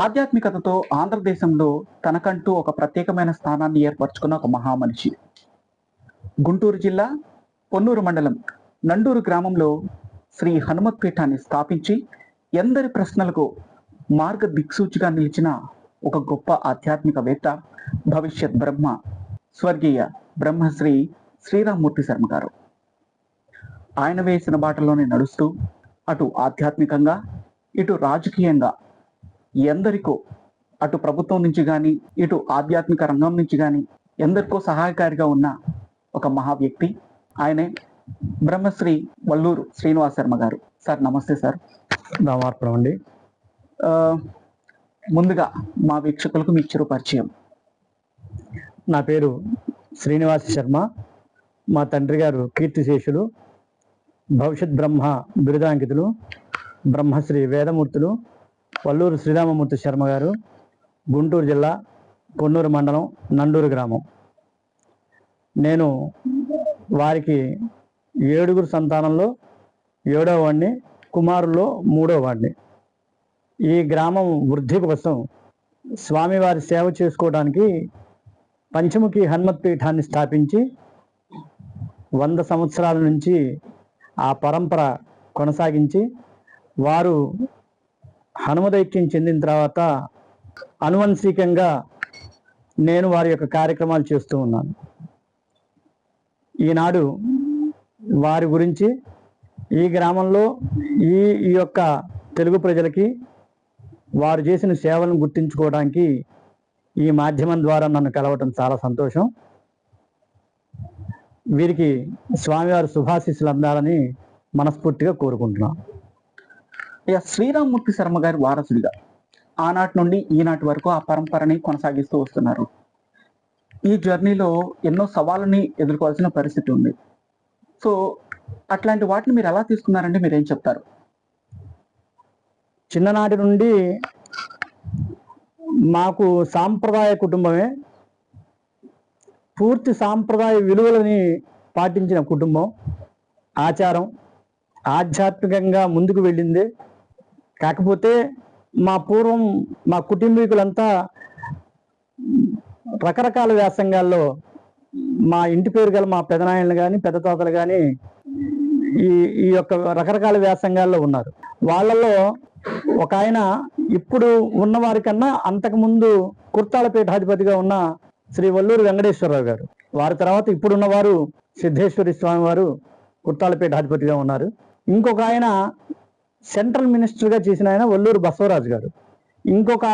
ఆధ్యాత్మికతతో ఆంధ్రదేశంలో తనకంటూ ఒక ప్రత్యేకమైన స్థానాన్ని ఏర్పరచుకున్న ఒక మహామనిషి. గుంటూరు జిల్లా పొన్నూరు మండలం నండూరు గ్రామంలో శ్రీ హనుమత్ పీఠాన్ని స్థాపించి ఎందరి ప్రశ్నలకు మార్గ దిక్సూచిగా నిలిచిన ఒక గొప్ప ఆధ్యాత్మికవేత్త, భవిష్యత్ బ్రహ్మ, స్వర్గీయ బ్రహ్మశ్రీ శ్రీరామ్మూర్తి శర్మ గారు. ఆయన వేసిన బాటలోనే నడుస్తూ అటు ఆధ్యాత్మికంగా ఇటు రాజకీయంగా ఎందరికో, అటు ప్రభుత్వం నుంచి కానీ ఇటు ఆధ్యాత్మిక రంగం నుంచి కానీ ఎందరికో సహాయకారిగా ఉన్న ఒక మహా వ్యక్తి ఆయనే బ్రహ్మశ్రీ వల్లూరు శ్రీనివాస శర్మ గారు. సార్ నమస్తే సార్. నమస్కారం అండి. ముందుగా మా వీక్షకులకు మీ చిరు పరిచయం. నా పేరు శ్రీనివాస శర్మ. మా తండ్రి గారు కీర్తిశేషులు, భవిష్యత్ బ్రహ్మ బిరుదాంకితులు, బ్రహ్మశ్రీ వేదమూర్తులు వల్లూరు శ్రీరామమూర్తి శర్మ గారు, గుంటూరు జిల్లా పొన్నూరు మండలం నండూరు గ్రామం. నేను వారికి 7 సంతానంలో 7వ వాడిని, కుమారుల్లో 3వ వాడిని. ఈ గ్రామం వృద్ధి కోసం స్వామివారి సేవ చేసుకోవడానికి పంచముఖి హనుమత్ పీఠాన్ని స్థాపించి 100 సంవత్సరాల నుంచి ఆ పరంపర కొనసాగించి, వారు హనుమదైక్యం చెందిన తర్వాత అనువంశికంగా నేను వారి యొక్క కార్యక్రమాలు చేస్తూ ఉన్నాను. ఈనాడు వారి గురించి ఈ గ్రామంలో ఈ యొక్క తెలుగు ప్రజలకి వారు చేసిన సేవలను గుర్తించుకోవడానికి ఈ మాధ్యమం ద్వారా నన్ను కలవటం చాలా సంతోషం. వీరికి స్వామివారి శుభాశీస్సులు అందాలని మనస్ఫూర్తిగా కోరుకుంటున్నాను. శ్రీరామ్మూర్తి శర్మ గారి వారసుడిగా ఆనాటి నుండి ఈనాటి వరకు ఆ పరంపరని కొనసాగిస్తూ వస్తున్నారు. ఈ జర్నీలో ఎన్నో సవాళ్ళని ఎదుర్కోవాల్సిన పరిస్థితి ఉంది. సో అట్లాంటి వాటిని మీరు ఎలా తీసుకున్నారంటే మీరేం చెప్తారు? చిన్ననాటి నుండి మాకు సాంప్రదాయ కుటుంబమే, పూర్తి సాంప్రదాయ విలువలని పాటించిన కుటుంబం, ఆచారం, ఆధ్యాత్మికంగా ముందుకు వెళ్ళింది. కాకపోతే మా కుటుంబీకులంతా రకరకాల వ్యాసంగాల్లో, మా ఇంటి పేరు గల మా పెదనాయనలు కానీ పెద్ద తాతలు కానీ ఈ యొక్క రకరకాల వ్యాసంగాల్లో ఉన్నారు. వాళ్ళలో ఒక ఆయన ఇప్పుడు ఉన్నవారి కన్నా అంతకుముందు కుర్తాళ పీఠాధిపతిగా ఉన్న శ్రీ వల్లూరు వెంకటేశ్వరరావు గారు. వారి తర్వాత ఇప్పుడున్నవారు సిద్ధేశ్వరి స్వామి వారు కుర్తాళ పీఠాధిపతిగా ఉన్నారు. ఇంకొక ఆయన సెంట్రల్ మినిస్టర్గా చేసిన ఆయన వల్లూరు బసవరాజు గారు. ఇంకొక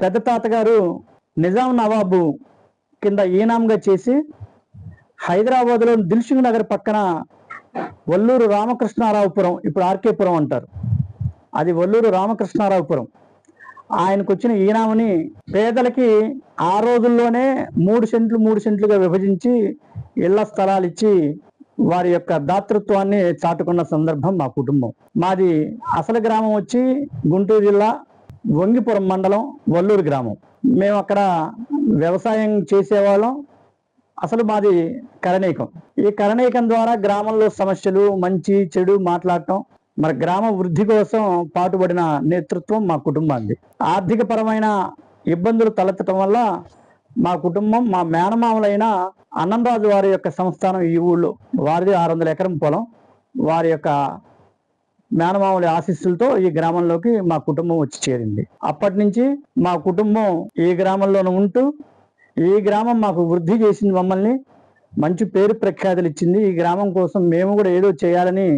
పెద్ద తాతగారు నిజాం నవాబు కింద ఈనాంగా చేసి హైదరాబాద్లో దిల్సుఖ్ నగర్ పక్కన వల్లూరు రామకృష్ణారావుపురం, ఇప్పుడు ఆర్కేపురం అంటారు, అది వల్లూరు రామకృష్ణారావుపురం, ఆయనకు వచ్చిన ఈనామని పేదలకి ఆ రోజుల్లోనే 3 సెంట్లుగా విభజించి ఇళ్ల స్థలాలు ఇచ్చి వారి యొక్క దాతృత్వాన్ని చాటుకున్న సందర్భం మా కుటుంబం. మాది అసలు గ్రామం వచ్చి గుంటూరు జిల్లా వంగిపురం మండలం వల్లూరు గ్రామం. మేము అక్కడ వ్యవసాయం చేసేవాళ్ళం. అసలు మాది కరణీకం. ఈ కరణీకం ద్వారా గ్రామంలో సమస్యలు, మంచి చెడు మాట్లాడటం, మరి గ్రామ వృద్ధి కోసం పాటుపడిన నేతృత్వం మా కుటుంబాన్ని. ఆర్థిక పరమైన ఇబ్బందులు తలెత్తడం వల్ల మా కుటుంబం, మా మేనమామలైన అన్నంరాజు వారి యొక్క సంస్థానం ఈ ఊళ్ళో, వారిది 600 ఎకరం పొలం, వారి యొక్క మేనమామల ఆశీస్సులతో ఈ గ్రామంలోకి మా కుటుంబం వచ్చి చేరింది. అప్పటి నుంచి మా కుటుంబం ఈ గ్రామంలోనే ఉంటూ, ఈ గ్రామం మాకు వృద్ధి చేసింది, మమ్మల్ని మంచి పేరు ప్రఖ్యాతులు ఇచ్చింది. ఈ గ్రామం కోసం మేము కూడా ఏదో చేయాలని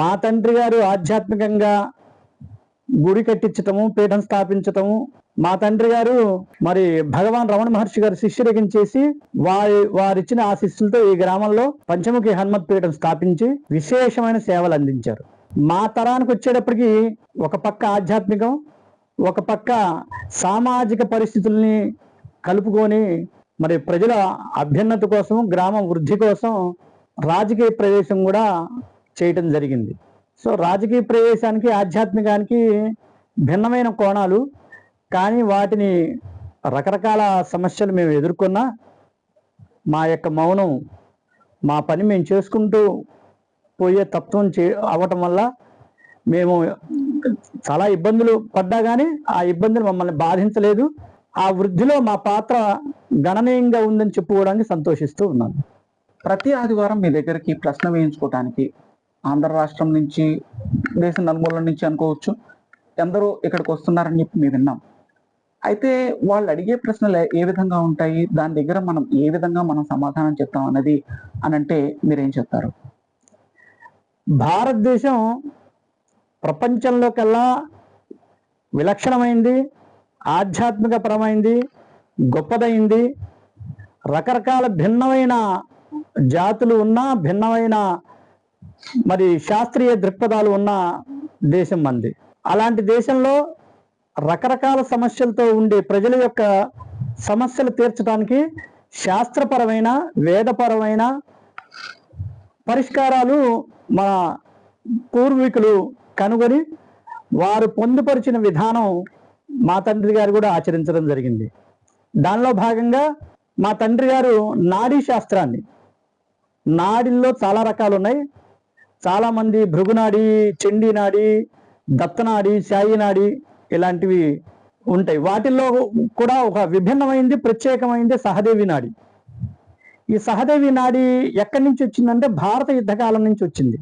మా తండ్రి గారు ఆధ్యాత్మికంగా గుడి కట్టించటము, పీఠం స్థాపించటము, మా తండ్రి గారు మరి భగవాన్ రమణ మహర్షి గారు శిష్యరేఖం చేసి వారిచ్చిన ఆశీస్సులతో ఈ గ్రామంలో పంచముఖి హనుమత్ పీఠం స్థాపించి విశేషమైన సేవలు అందించారు. మా తరానికి వచ్చేటప్పటికి ఒక పక్క ఆధ్యాత్మికం, ఒక పక్క సామాజిక పరిస్థితుల్ని కలుపుకొని మరి ప్రజల అభ్యున్నతి కోసం, గ్రామం వృద్ధి కోసం రాజకీయ ప్రవేశం కూడా చేయటం జరిగింది. సో రాజకీయ ప్రవేశానికి, ఆధ్యాత్మికానికి భిన్నమైన కోణాలు, కానీ వాటిని రకరకాల సమస్యలు మేము ఎదుర్కొన్నా మా యొక్క మౌనం, మా పని మేము చేసుకుంటూ పోయే తత్వం అవ్వటం వల్ల మేము చాలా ఇబ్బందులు పడ్డా కానీ ఆ ఇబ్బందులు మమ్మల్ని బాధించలేదు. ఆ వృద్ధిలో మా పాత్ర గణనీయంగా ఉందని చెప్పుకోవడానికి సంతోషిస్తూ ఉన్నాను. ప్రతి ఆదివారం మీ దగ్గరికి ప్రశ్న వేయించుకోవడానికి ఆంధ్ర రాష్ట్రం నుంచి, దేశం నలుమూలల నుంచి అనుకోవచ్చు, ఎందరో ఇక్కడికి వస్తున్నారని చెప్పి మేము విన్నాం. అయితే వాళ్ళు అడిగే ప్రశ్నలు ఏ విధంగా ఉంటాయి, దాని దగ్గర మనం ఏ విధంగా మనం సమాధానం చెప్తాం అన్నది అని అంటే మీరేం చెప్తారు? భారతదేశం ప్రపంచంలో కల్లా విలక్షణమైంది, ఆధ్యాత్మిక పరమైంది, గొప్పదైంది. రకరకాల భిన్నమైన జాతులు ఉన్న, భిన్నమైన మరి శాస్త్రీయ దృక్పథాలు ఉన్న దేశం మంది. అలాంటి దేశంలో రకరకాల సమస్యలతో ఉండే ప్రజల యొక్క సమస్యలు తీర్చడానికి శాస్త్రపరమైన, వేదపరమైన పరిష్కారాలు మన పూర్వీకులు కనుగొని వారు పొందుపరిచిన విధానం మా తండ్రి గారు కూడా ఆచరించడం జరిగింది. దానిలో భాగంగా మా తండ్రి గారు నాడీ శాస్త్రాన్ని, నాడిల్లో చాలా రకాలు ఉన్నాయి. చాలామంది భృగునాడి, చండీ నాడి, దత్తనాడి, శాయి నాడి ఇలాంటివి ఉంటాయి. వాటిల్లో కూడా ఒక విభిన్నమైంది, ప్రత్యేకమైంది సహదేవి నాడి. ఈ సహదేవి నాడి ఎక్కడి నుంచి వచ్చిందంటే భారత యుద్ధకాలం నుంచి వచ్చింది.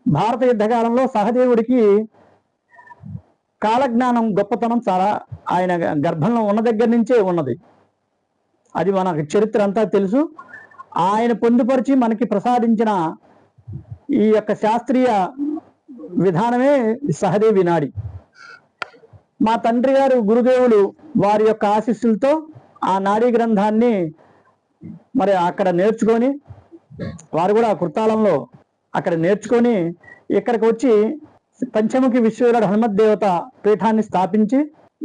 భారత యుద్ధకాలంలో సహదేవుడికి కాలజ్ఞానం గొప్పతనం చాలా ఆయన గర్భంలో ఉన్న దగ్గర నుంచే ఉన్నది. అది మనకు చరిత్ర అంతా తెలుసు. ఆయన పొందుపరిచి మనకి ప్రసాదించిన ఈ యొక్క శాస్త్రీయ విధానమే సహదేవి నాడి. మా తండ్రి గారు గురుదేవులు వారి యొక్క ఆశీస్సులతో ఆ నాడీ గ్రంథాన్ని మరి అక్కడ నేర్చుకొని, వారు కూడా కృతాలంలో అక్కడ నేర్చుకొని ఇక్కడికి వచ్చి పంచముఖి విశ్వేశ్వరుడు హనుమత్ దేవత పీఠాన్ని స్థాపించి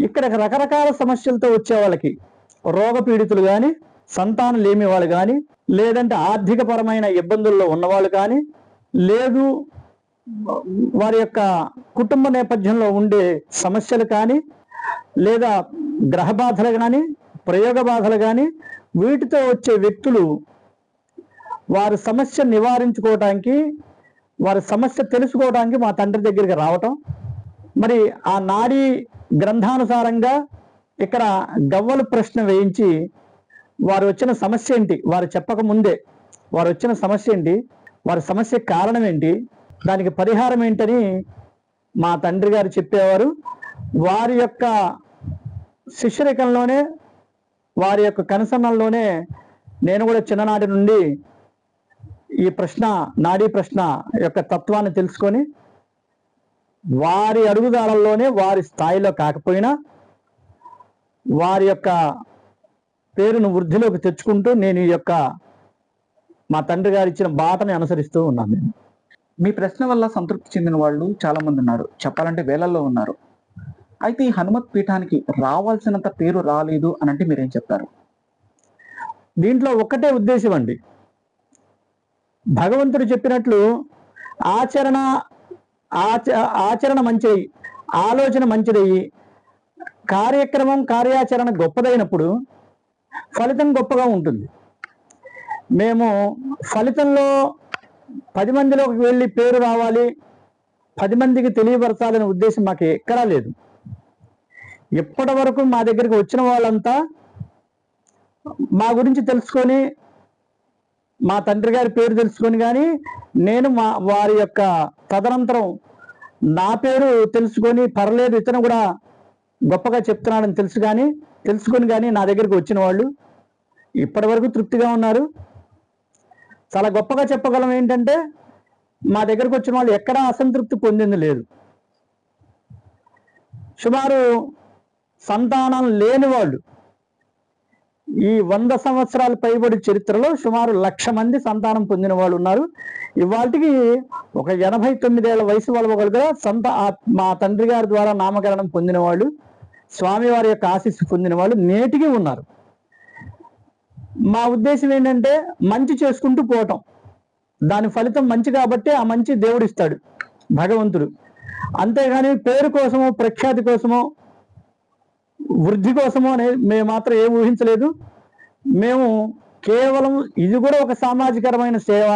ఇక్కడ రకరకాల సమస్యలతో వచ్చే వాళ్ళకి, రోగ పీడితులు కానీ, సంతానం లేని వాళ్ళు కానీ, లేదంటే ఆర్థిక పరమైన ఇబ్బందుల్లో ఉన్నవాళ్ళు కానీ, లేదు వారి యొక్క కుటుంబ నేపథ్యంలో ఉండే సమస్యలు కానీ, లేదా గ్రహ బాధలు కానీ, ప్రయోగ బాధలు కానీ, వీటితో వచ్చే వ్యక్తులు వారి సమస్య నివారించుకోవటానికి, వారి సమస్య తెలుసుకోవడానికి మా తండ్రి దగ్గరికి రావటం. మరి ఆ నాడీ గ్రంథానుసారంగా ఇక్కడ గవ్వలు ప్రశ్న వేయించి వారు వచ్చిన సమస్య ఏంటి, వారు చెప్పక ముందే వారు వచ్చిన సమస్య ఏంటి, వారి సమస్య కారణం ఏంటి, దానికి పరిహారం ఏంటని మా తండ్రి గారు చెప్పేవారు. వారి యొక్క శిష్యరికంలోనే, వారి యొక్క కనసన్నల్లోనే నేను కూడా చిన్ననాటి నుండి ఈ ప్రశ్న, నాడీ ప్రశ్న యొక్క తత్వాన్ని తెలుసుకొని వారి అడుగుదాడల్లోనే, వారి స్థాయిలో కాకపోయినా వారి యొక్క పేరును వృద్ధిలోకి తెచ్చుకుంటూ నేను ఈ యొక్క మా తండ్రి గారు ఇచ్చిన బాటని అనుసరిస్తూ ఉన్నాను. నేను మీ ప్రశ్న వల్ల సంతృప్తి చెందిన వాళ్ళు చాలా మంది ఉన్నారు, చెప్పాలంటే వేలల్లో ఉన్నారు. అయితే ఈ హనుమత్ పీఠానికి రావాల్సినంత పేరు రాలేదు అని అంటే మీరేం చెప్తారు? దీంట్లో ఒక్కటే ఉద్దేశం అండి. భగవంతుడు చెప్పినట్లు ఆచరణ మంచిది, ఆలోచన మంచిదయ్యి, కార్యాచరణ గొప్పదైనప్పుడు ఫలితం గొప్పగా ఉంటుంది. మేము ఫలితంలో 10 మందిలోకి వెళ్ళి పేరు రావాలి, 10 మందికి తెలియపరచాలనే ఉద్దేశం మాకు ఎక్కడా లేదు. ఇప్పటి వరకు మా దగ్గరికి వచ్చిన వాళ్ళంతా మా గురించి తెలుసుకొని, మా తండ్రి గారి పేరు తెలుసుకొని, కానీ నేను వారి యొక్క తదనంతరం నా పేరు తెలుసుకొని, పర్లేదు ఇతను కూడా గొప్పగా చెప్తున్నాడని తెలుసుకొని కానీ నా దగ్గరికి వచ్చిన వాళ్ళు ఇప్పటి వరకు తృప్తిగా ఉన్నారు. చాలా గొప్పగా చెప్పగలం ఏంటంటే మా దగ్గరకు వచ్చిన వాళ్ళు ఎక్కడా అసంతృప్తి పొందింది లేదు. సుమారు సంతానం లేని వాళ్ళు ఈ 100 సంవత్సరాల పైబడి చరిత్రలో సుమారు 1,00,000 మంది సంతానం పొందిన వాళ్ళు ఉన్నారు. ఇవాళకి ఒక 89 ఏళ్ల వయసు వాళ్ళ ఒకరు మా తండ్రి గారి ద్వారా నామకరణం పొందిన వాళ్ళు, స్వామివారి యొక్క ఆశీస్సు పొందిన వాళ్ళు నేటికి ఉన్నారు. మా ఉద్దేశం ఏంటంటే మంచి చేసుకుంటూ పోవటం, దాని ఫలితం మంచి కాబట్టి ఆ మంచి దేవుడు ఇస్తాడు, భగవంతుడు. అంతేగాని పేరు కోసమో, ప్రఖ్యాతి కోసమో, వృద్ధి కోసమో అనేది మేము మాత్రం ఏం ఊహించలేదు. మేము కేవలం ఇది కూడా ఒక సామాజికరమైన సేవ,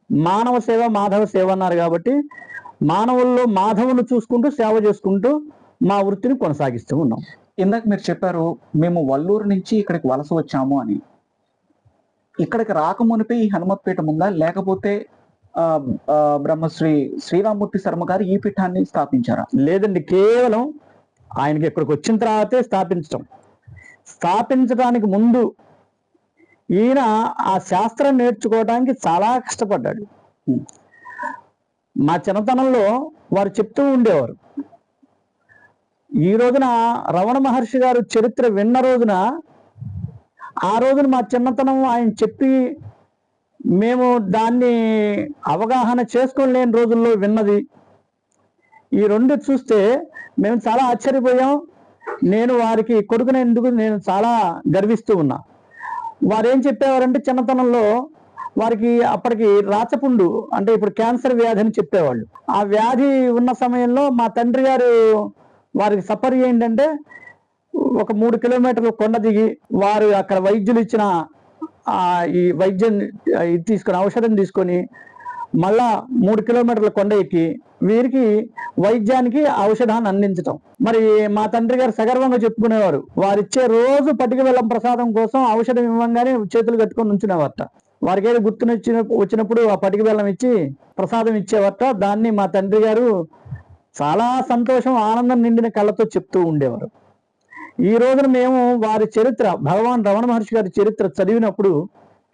మానవ సేవ, మాధవ సేవ అన్నారు కాబట్టి మానవుల్లో మాధవుని చూసుకుంటూ సేవ చేసుకుంటూ మా వృత్తిని కొనసాగిస్తూ ఉన్నాం. ఇందాక మీరు చెప్పారు మేము వల్లూరు నుంచి ఇక్కడికి వలస వచ్చాము అని. ఇక్కడికి రాకమునిపే ఈ హనుమత్ పీఠం ఉందా, లేకపోతే ఆ, బ్రహ్మశ్రీ శ్రీరామూర్తి శర్మ గారు ఈ పీఠాన్ని స్థాపించారా? లేదండి, కేవలం ఆయనకి ఇక్కడికి వచ్చిన తర్వాతే స్థాపించడానికి ముందు ఈయన ఆ శాస్త్రం నేర్చుకోవడానికి చాలా కష్టపడ్డాడు. మా చిన్నతనంలో వారు చెప్తూ ఉండేవారు, ఈ రోజున రమణ మహర్షి గారు చరిత్ర విన్న రోజున, ఆ రోజున మా చిన్నతనం ఆయన చెప్పి మేము దాన్ని అవగాహన చేసుకోలేని రోజుల్లో విన్నది, ఈ రెండు చూస్తే మేము చాలా ఆశ్చర్యపోయాం. నేను వారికి కొడుకునేందుకు నేను చాలా గర్విస్తూ ఉన్నా. వారు ఏం చెప్పేవారంటే, చిన్నతనంలో వారికి అప్పటికి రాచపుండు అంటే ఇప్పుడు క్యాన్సర్ వ్యాధి అని చెప్పేవాళ్ళు. ఆ వ్యాధి ఉన్న సమయంలో మా తండ్రి గారు వారికి సఫర్ ఏంటంటే, ఒక 3 కిలోమీటర్లు కొండ దిగి వారు అక్కడ వైద్యులు ఇచ్చిన ఈ వైద్యం ఇది తీసుకొని ఔషధం తీసుకొని మళ్ళా 3 కిలోమీటర్ల కొండ ఎక్కి వీరికి వైద్యానికి ఔషధాన్ని అందించటం. మరి మా తండ్రి గారు సగర్వంగా చెప్పుకునేవారు, వారిచ్చే రోజు పటిక బెల్లం ప్రసాదం కోసం ఔషధం ఇవ్వంగానే చేతులు కట్టుకొని ఉంచునేవారట. వారికి ఏదో వచ్చినప్పుడు ఆ పటిక బెల్లం ఇచ్చి ప్రసాదం ఇచ్చేవారట. దాన్ని మా తండ్రి గారు చాలా సంతోషం, ఆనందం నిండిన కళ్ళతో చెప్తూ ఉండేవారు. ఈ రోజున మేము వారి చరిత్ర, భగవాన్ రమణ మహర్షి గారి చరిత్ర చదివినప్పుడు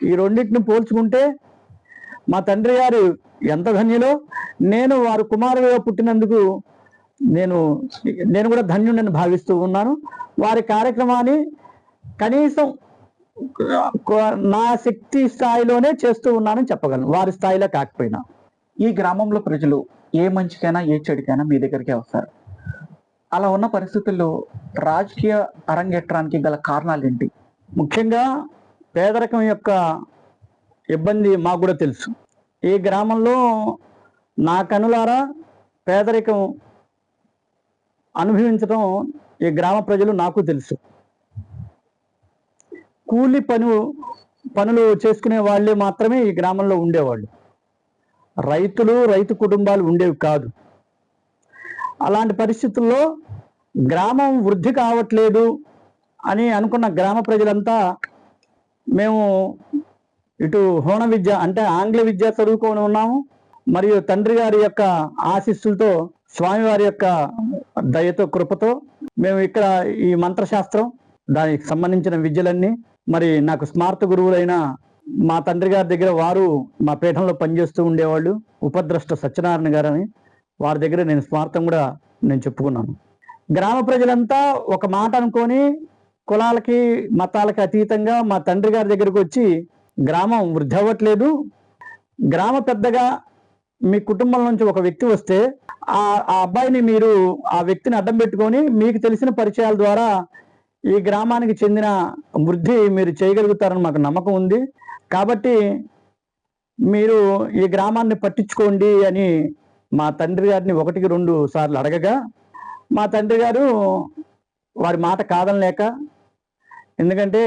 ఈ రెండింటిని పోల్చుకుంటే మా తండ్రి గారు ఎంత ధన్యులో, నేను వారి కుమారుడిగా పుట్టినందుకు నేను కూడా ధన్యుడని భావిస్తూ ఉన్నాను. వారి కార్యక్రమాన్ని కనీసం నా శక్తి స్థాయిలోనే చేస్తూ ఉన్నానని చెప్పగలను, వారి స్థాయిలో కాకపోయినా. ఈ గ్రామంలో ప్రజలు ఏ మంచికైనా ఏ చెడుకైనా మీ దగ్గరికే వస్తారు. అలా ఉన్న పరిస్థితుల్లో రాజకీయ అరంగేట్రానికి గల కారణాలు ఏంటి? ముఖ్యంగా పేదరికం యొక్క ఇబ్బంది మాకు కూడా తెలుసు. ఈ గ్రామంలో నా కనులారా పేదరికం అనుభవించడం ఈ గ్రామ ప్రజలు నాకు తెలుసు. కూలి పనులు చేసుకునే వాళ్ళే మాత్రమే ఈ గ్రామంలో ఉండేవాళ్ళు. రైతు కుటుంబాలు ఉండేవి కాదు. అలాంటి పరిస్థితుల్లో గ్రామం వృద్ధి కావట్లేదు అని అనుకున్న గ్రామ ప్రజలంతా మేము ఇటు హోణ విద్య అంటే ఆంగ్ల విద్య చదువుకొని ఉన్నాము, మరియు తండ్రి గారి యొక్క ఆశీస్సులతో, స్వామివారి యొక్క దయతో, కృపతో మేము ఇక్కడ ఈ మంత్రశాస్త్రం దానికి సంబంధించిన విద్యలన్నీ, మరి నాకు స్మార్త గురువులైన మా తండ్రి గారి దగ్గర వారు మా పీఠంలో పనిచేస్తూ ఉండేవాళ్ళు, ఉపద్రష్ట సత్యనారాయణ గారు అని, వారి దగ్గర నేను స్మార్తం కూడా నేను చెప్పుకున్నాను. గ్రామ ప్రజలంతా ఒక మాట అనుకొని కులాలకి మతాలకి అతీతంగా మా తండ్రి గారి దగ్గరకు వచ్చి, గ్రామం వృద్ధి అవ్వట్లేదు, గ్రామ పెద్దగా మీ కుటుంబం నుంచి ఒక వ్యక్తి వస్తే ఆ అబ్బాయిని మీరు ఆ వ్యక్తిని అడ్డం పెట్టుకొని మీకు తెలిసిన పరిచయాల ద్వారా ఈ గ్రామానికి చెందిన వృద్ధి మీరు చేయగలుగుతారని మాకు నమ్మకం ఉంది, కాబట్టి మీరు ఈ గ్రామాన్ని పట్టించుకోండి అని మా తండ్రి గారిని 1-2 సార్లు అడగగా, మా తండ్రి గారు వారి మాట కాదనలేక, ఎందుకంటే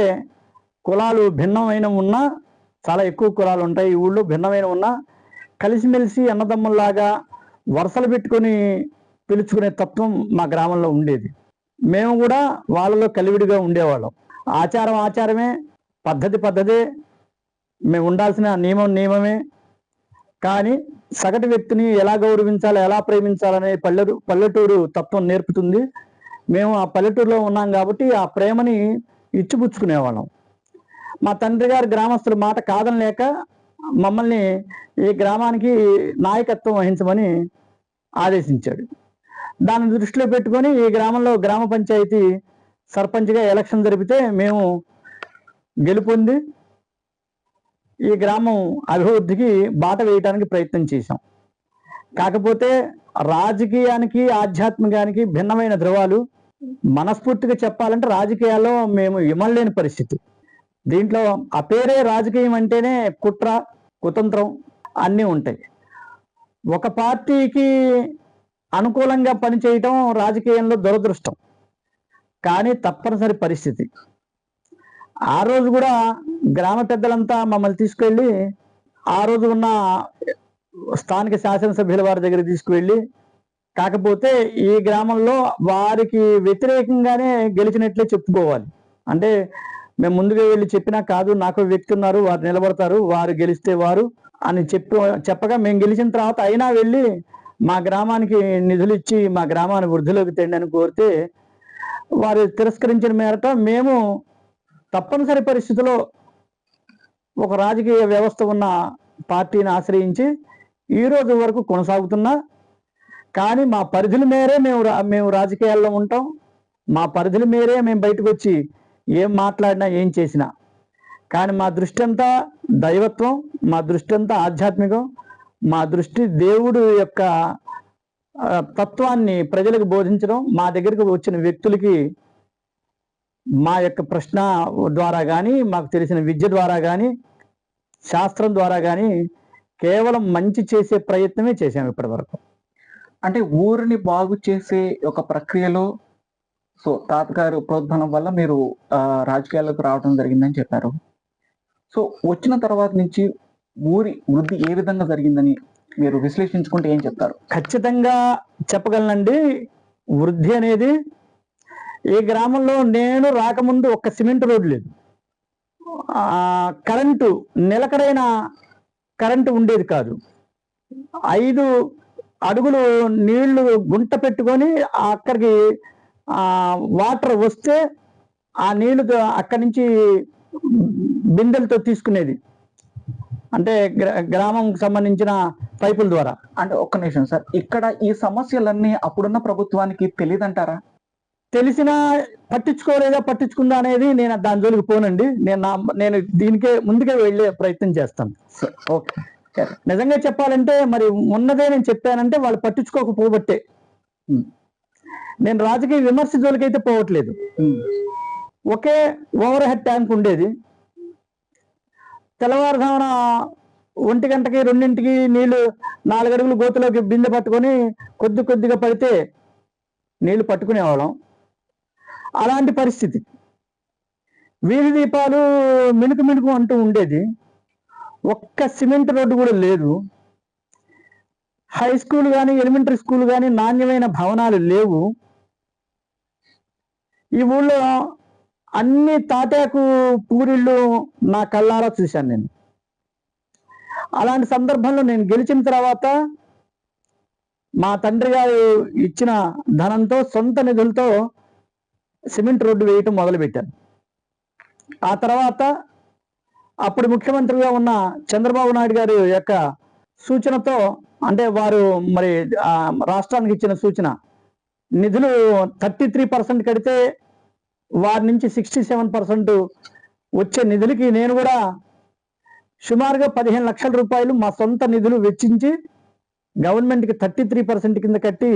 కులాలు భిన్నమైన ఉన్నా, చాలా ఎక్కువ కులాలు ఉంటాయి ఈ ఊళ్ళో, భిన్నమైన ఉన్నా కలిసిమెలిసి అన్నదమ్ముల్లాగా వరుసలు పెట్టుకొని పిలుచుకునే తత్వం మా గ్రామంలో ఉండేది. మేము కూడా వాళ్ళలో కలివిడిగా ఉండేవాళ్ళం. ఆచారం ఆచారమే, పద్ధతే, మేము ఉండాల్సిన నియమమే. కానీ సగటు వ్యక్తిని ఎలా గౌరవించాలి, ఎలా ప్రేమించాలనే పల్లెటూరు తత్వం నేర్పుతుంది. మేము ఆ పల్లెటూరులో ఉన్నాం కాబట్టి ఆ ప్రేమని ఇచ్చిపుచ్చుకునేవాళ్ళం. మా తండ్రి గారి గ్రామస్తుల మాట కాదనలేక మమ్మల్ని ఈ గ్రామానికి నాయకత్వం వహించమని ఆదేశించాడు. దాన్ని దృష్టిలో పెట్టుకొని ఈ గ్రామంలో గ్రామ పంచాయతీ సర్పంచ్గా ఎలక్షన్ జరిపితే మేము గెలుపొంది ఈ గ్రామం అభివృద్ధికి బాట వేయడానికి ప్రయత్నం చేశాం. కాకపోతే రాజకీయానికి ఆధ్యాత్మికానికి భిన్నమైన ధ్రువాలు. మనస్ఫూర్తిగా చెప్పాలంటే రాజకీయాల్లో మేము ఇమడలేని పరిస్థితి. దీంట్లో ఆ పేరే రాజకీయం అంటేనే కుట్ర, కుతంత్రం అన్నీ ఉంటాయి. ఒక పార్టీకి అనుకూలంగా పనిచేయటం రాజకీయంలో దురదృష్టం, కానీ తప్పనిసరి పరిస్థితి. ఆ రోజు కూడా గ్రామ పెద్దలంతా మమ్మల్ని తీసుకెళ్ళి ఆ రోజు ఉన్న స్థానిక శాసనసభ్యుల వారి దగ్గర తీసుకువెళ్ళి, కాకపోతే ఈ గ్రామంలో వారికి వ్యతిరేకంగానే గెలిచినట్లే చెప్పుకోవాలి. అంటే మేము ముందుగా వెళ్ళి చెప్పినా కాదు, నాకు వ్యక్తి ఉన్నారు, వారు నిలబడతారు, వారు గెలిస్తే వారు అని చెప్పగా మేము గెలిచిన తర్వాత అయినా వెళ్ళి మా గ్రామానికి నిధులు ఇచ్చి మా గ్రామాన్ని వృద్ధిలోకి తెండి అని కోరితే వారు తిరస్కరించిన మేరట మేము తప్పనిసరి పరిస్థితిలో ఒక రాజకీయ వ్యవస్థ ఉన్న పార్టీని ఆశ్రయించి ఈ రోజు వరకు కొనసాగుతున్నా. కానీ మా పరిధుల మేరే మేము రాజకీయాల్లో ఉంటాం. మా పరిధుల మేరే మేము బయటకు వచ్చి ఏం మాట్లాడినా ఏం చేసినా, కానీ మా దృష్టి అంతా దైవత్వం, మా దృష్టి అంతా ఆధ్యాత్మికం, మా దృష్టి దేవుడు యొక్క తత్వాన్ని ప్రజలకు బోధించడం. మా దగ్గరికి వచ్చిన వ్యక్తులకి మా యొక్క ప్రశ్న ద్వారా కానీ, మాకు తెలిసిన విద్య ద్వారా కానీ, శాస్త్రం ద్వారా కానీ కేవలం మంచి చేసే ప్రయత్నమే చేశాము ఇప్పటి వరకు. అంటే ఊరిని బాగు చేసే ఒక ప్రక్రియలో సో తాతగారు ప్రోద్బలం వల్ల మీరు రాజకీయాల్లోకి రావడం జరిగిందని చెప్పారు. సో వచ్చిన తర్వాత నుంచి ఊరి వృద్ధి ఏ విధంగా జరిగిందని మీరు విశ్లేషించుకుంటే ఏం చెప్తారు? ఖచ్చితంగా చెప్పగలనండి. వృద్ధి అనేది ఈ గ్రామంలో నేను రాకముందు ఒక్క సిమెంట్ రోడ్డు లేదు. కరెంటు నిలకడైన కరెంటు ఉండేది కాదు. 5 అడుగులు నీళ్లు గుంట పెట్టుకొని అక్కడికి వాటర్ వస్తే ఆ నీళ్లు అక్కడి నుంచి బిందెలతో తీసుకునేది, అంటే గ్రామంకి సంబంధించిన పైపుల ద్వారా. అంటే ఒక్క నిమిషం సార్, ఇక్కడ ఈ సమస్యలన్నీ అప్పుడున్న ప్రభుత్వానికి తెలియదంటారా? తెలిసినా పట్టించుకుందా అనేది నేను దాని జోలికి పోనండి. నేను దీనికే ముందుకే వెళ్ళే ప్రయత్నం చేస్తాను. ఓకే, నిజంగా చెప్పాలంటే మరి ఉన్నదే నేను చెప్పానంటే వాళ్ళు పట్టించుకోకపోబట్టే. నేను రాజకీయ విమర్శ జోలికైతే పోవట్లేదు. ఒకే ఓవర్ హెడ్ ట్యాంక్ ఉండేది. తెల్లవారుజామున 1 గంటకి 2ంటికి నీళ్లు 4 అడుగులు గోతులోకి బిందె పట్టుకొని కొద్దిగా పడితే నీళ్లు పట్టుకునేవాళ్ళం. అలాంటి పరిస్థితి. వీధి దీపాలు మిణుకు అంటూ ఉండేది. ఒక్క సిమెంట్ రోడ్డు కూడా లేదు. హై స్కూల్ కానీ ఎలిమెంటరీ స్కూల్ కానీ నాణ్యమైన భవనాలు లేవు. ఈ ఊళ్ళో అన్ని తాటాకు పూరిళ్ళు నా కళ్ళారా చూశాను నేను. అలాంటి సందర్భంలో నేను గెలిచిన తర్వాత మా తండ్రి గారు ఇచ్చిన ధనంతో, సొంత నిధులతో సిమెంట్ రోడ్డు వేయటం మొదలుపెట్టాను. ఆ తర్వాత అప్పుడు ముఖ్యమంత్రిగా ఉన్న చంద్రబాబు నాయుడు గారి యొక్క సూచనతో, అంటే వారు మరి రాష్ట్రానికి ఇచ్చిన సూచన, నిధులు 33% కడితే వారి నుంచి 67% వచ్చే నిధులకి నేను కూడా సుమారుగా 15 లక్షల రూపాయలు మా సొంత నిధులు వెచ్చించి గవర్నమెంట్కి 33% కింద కట్టి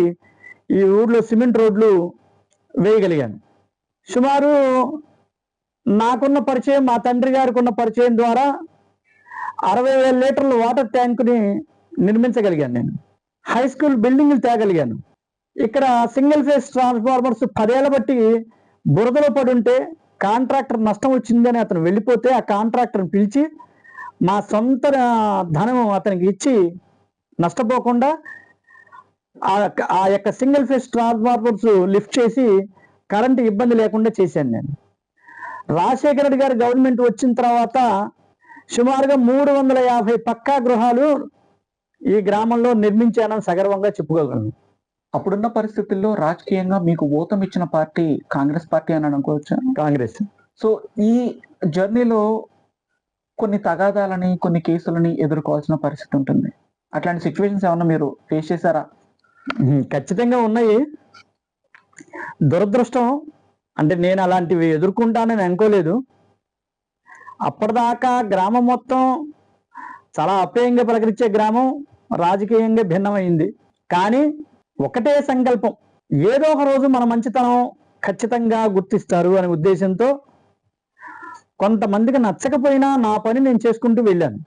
ఈ ఊర్లో సిమెంట్ రోడ్లు వేయగలిగాను. సుమారు నాకున్న పరిచయం, మా తండ్రి గారికి ఉన్న పరిచయం ద్వారా 60,000 లీటర్ల వాటర్ ట్యాంకుని నిర్మించగలిగాను. నేను హై స్కూల్ బిల్డింగ్లు తేగలిగాను. ఇక్కడ సింగిల్ ఫేజ్ ట్రాన్స్ఫార్మర్స్ 10 ఏళ్ల బట్టి బురదలో పడి ఉంటే కాంట్రాక్టర్ నష్టం వచ్చిందని అతను వెళ్ళిపోతే ఆ కాంట్రాక్టర్ని పిలిచి మా సొంత ధనం అతనికి ఇచ్చి నష్టపోకుండా ఆ యొక్క సింగిల్ ఫేజ్ ట్రాన్స్ఫార్మర్స్ లిఫ్ట్ చేసి కరెంటు ఇబ్బంది లేకుండా చేశాను నేను. రాజశేఖర రెడ్డి గారి గవర్నమెంట్ వచ్చిన తర్వాత సుమారుగా 350 పక్కా గృహాలు ఈ గ్రామంలో నిర్మించానని సగర్వంగా చెప్పుకోగలను. అప్పుడున్న పరిస్థితుల్లో రాజకీయంగా మీకు ఓతం ఇచ్చిన పార్టీ కాంగ్రెస్ పార్టీ అని అనుకోవచ్చు. కాంగ్రెస్. సో ఈ జర్నీలో కొన్ని తగాదాలని, కొన్ని కేసులని ఎదుర్కోవాల్సిన పరిస్థితి ఉంటుంది. అట్లాంటి సిచ్యువేషన్స్ ఏమన్నా మీరు ఫేస్ చేశారా? ఖచ్చితంగా ఉన్నాయి. దురదృష్టం అంటే నేను అలాంటివి ఎదుర్కొంటానని అనుకోలేదు. అప్పటిదాకా గ్రామం మొత్తం చాలా అప్యాయంగా పలకరించే గ్రామం రాజకీయంగా భిన్నమైంది. కానీ ఒకటే సంకల్పం, ఏదో ఒక రోజు మన మంచితనం ఖచ్చితంగా గుర్తిస్తారు అనే ఉద్దేశంతో కొంతమందికి నచ్చకపోయినా నా పని నేను చేసుకుంటూ వెళ్ళాను.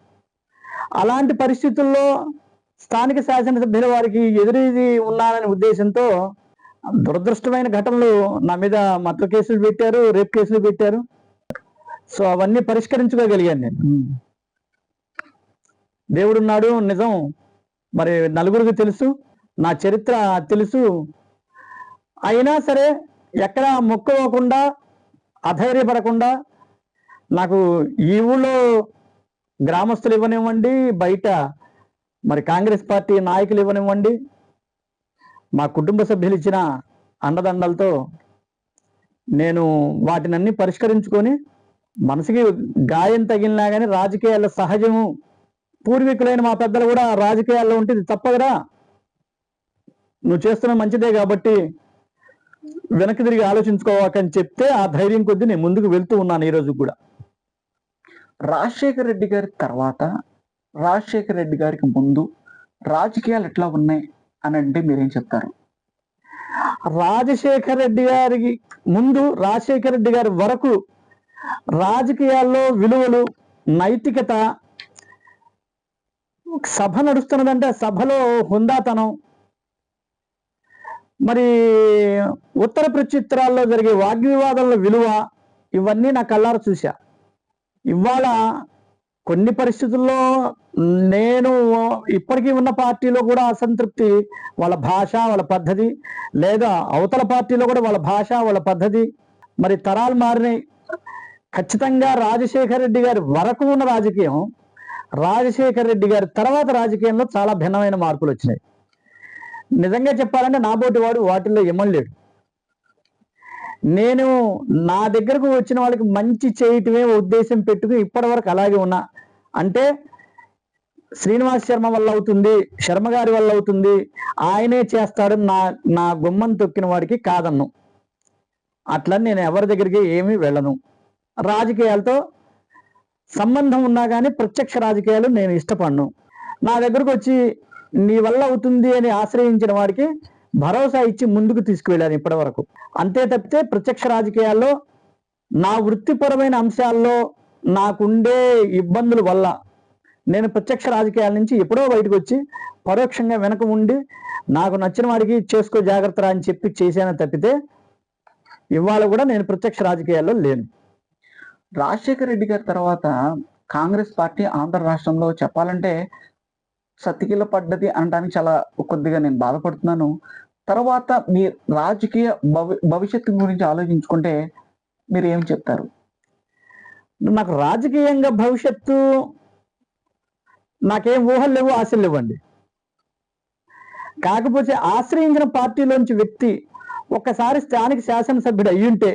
అలాంటి పరిస్థితుల్లో స్థానిక శాసనసభ్యుల వారికి ఎదురీది ఉన్నాననే ఉద్దేశంతో దురదృష్టమైన ఘటనలు నా మీద మర్డర్ కేసులు పెట్టారు, రేప్ కేసులు పెట్టారు. సో అవన్నీ పరిష్కరించుకోగలిగాను నేను. దేవుడున్నాడు, నిజం మరి నలుగురికి తెలుసు, నా చరిత్ర తెలుసు. అయినా సరే ఎక్కడ మొక్కవకుండా, అధైర్యపడకుండా, నాకు ఈ ఊళ్ళో గ్రామస్తులు ఇవ్వనివ్వండి, బయట మరి కాంగ్రెస్ పార్టీ నాయకులు ఇవ్వనివ్వండి, మా కుటుంబ సభ్యులు ఇచ్చిన అండదండలతో నేను వాటినన్నీ పరిష్కరించుకొని, మనసుకి గాయం తగిలినా కానీ రాజకీయాల్లో సహజము, పూర్వీకులైన మా పెద్దలు కూడా రాజకీయాల్లో ఉంటే ఇది తప్పదురా, నువ్వు చేస్తున్న మంచిదే కాబట్టి వెనక్కి తిరిగి ఆలోచించుకోవాకని చెప్తే ఆ ధైర్యం కొద్దీ నేను ముందుకు వెళ్తూ ఉన్నాను ఈ రోజు కూడా. రాజశేఖర రెడ్డి గారి తర్వాత, రాజశేఖర రెడ్డి గారికి ముందు రాజకీయాలు ఎట్లా ఉన్నాయి అని అంటే మీరేం చెప్తారు? రాజశేఖర రెడ్డి గారికి ముందు, రాజశేఖర రెడ్డి గారి వరకు రాజకీయాల్లో విలువలు, నైతికత, సభ నడుస్తున్నదంటే సభలో హుందాతనం, మరి ఉత్తర ప్రత్యుత్తరాల్లో జరిగే వాగ్వివాదాల విలువ, ఇవన్నీ నా కళ్ళారా చూశా. ఇవాళ కొన్ని పరిస్థితుల్లో నేను ఇప్పటికీ ఉన్న పార్టీలో కూడా అసంతృప్తి, వాళ్ళ భాష, వాళ్ళ పద్ధతి, లేదా అవతల పార్టీలో కూడా వాళ్ళ భాష, వాళ్ళ పద్ధతి, మరి తరాలు మారినాయి. ఖచ్చితంగా రాజశేఖర రెడ్డి గారి వరకు ఉన్న రాజకీయం, రాజశేఖర రెడ్డి గారి తర్వాత రాజకీయంలో చాలా భిన్నమైన మార్పులు వచ్చినాయి. నిజంగా చెప్పాలంటే నాబోటి వాడు వాటిల్లో ఎమ్మెల్యేడు. నేను నా దగ్గరకు వచ్చిన వాళ్ళకి మంచి చేయటమే ఉద్దేశం పెట్టుకుని ఇప్పటి వరకు అలాగే ఉన్నా. అంటే శ్రీనివాస్ శర్మ వల్ల అవుతుంది, శర్మ గారి వల్ల అవుతుంది, ఆయనే చేస్తాడు, నా గుమ్మం తొక్కిన వాడికి కాదన్ను. అట్లా నేను ఎవరి దగ్గరికి ఏమీ వెళ్ళను. రాజకీయాలతో సంబంధం ఉన్నా కానీ ప్రత్యక్ష రాజకీయాలు నేను ఇష్టపడను. నా దగ్గరకు వచ్చి నీ వల్ల అవుతుంది అని ఆశ్రయించిన వాడికి భరోసా ఇచ్చి ముందుకు తీసుకువెళ్ళాను ఇప్పటి వరకు. అంతే తప్పితే ప్రత్యక్ష రాజకీయాల్లో నా వృత్తిపరమైన అంశాల్లో నాకుండే ఇబ్బందుల వల్ల నేను ప్రత్యక్ష రాజకీయాల నుంచి ఎప్పుడో బయటకు వచ్చి పరోక్షంగా వెనక ఉండి నాకు నచ్చిన వాడికి చేసుకో జాగ్రత్త అని చెప్పి చేశాను తప్పితే ఇవాళ కూడా నేను ప్రత్యక్ష రాజకీయాల్లో లేను. రాజశేఖర రెడ్డి గారి తర్వాత కాంగ్రెస్ పార్టీ ఆంధ్ర రాష్ట్రంలో చెప్పాలంటే సతికిల పడ్డది అనడానికి చాలా కొద్దిగా నేను బాధపడుతున్నాను. తర్వాత మీ రాజకీయ భవిష్యత్తు గురించి ఆలోచించుకుంటే మీరు ఏం చెప్తారు? నాకు రాజకీయంగా భవిష్యత్తు నాకేం ఊహలు లేవు, ఆశలు లేవండి. కాకపోతే ఆశ్రయించిన పార్టీలోంచి వ్యక్తి ఒక్కసారి స్థానిక శాసనసభ్యుడు అయ్యుంటే